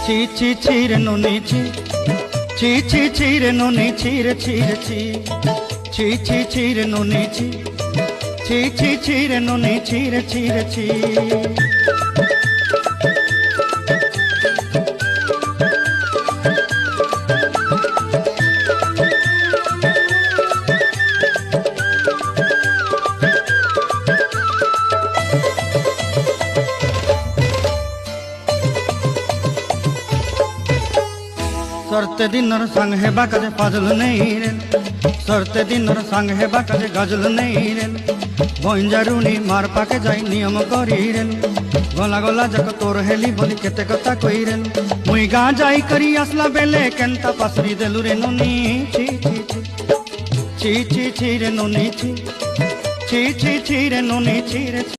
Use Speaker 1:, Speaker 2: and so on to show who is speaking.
Speaker 1: ছি ছি ছি রে নুনি ছি ছি ছি ছি রে নুনি ছি রে ছি রে ছি ছি ছি ছি রে নুনি ছি ছি ছি ছি রে নুনি ছি রে ছি রে ছি सरते दिनर संग है बाकाजे फाजल नहीं रेल सरते दिनर संग है बाकाजे गजल नहीं रेल बंजारुनी मार पाके जाई नियम करी रेल गला गला जक तोर हेली बोली केते कथा कई रेल मुई गा जाई करी असला बेले केंता पासरी देलु रे नुनी छी छी छी छी छी छी रे नुनी छी छी छी छी रे नुनी छी रे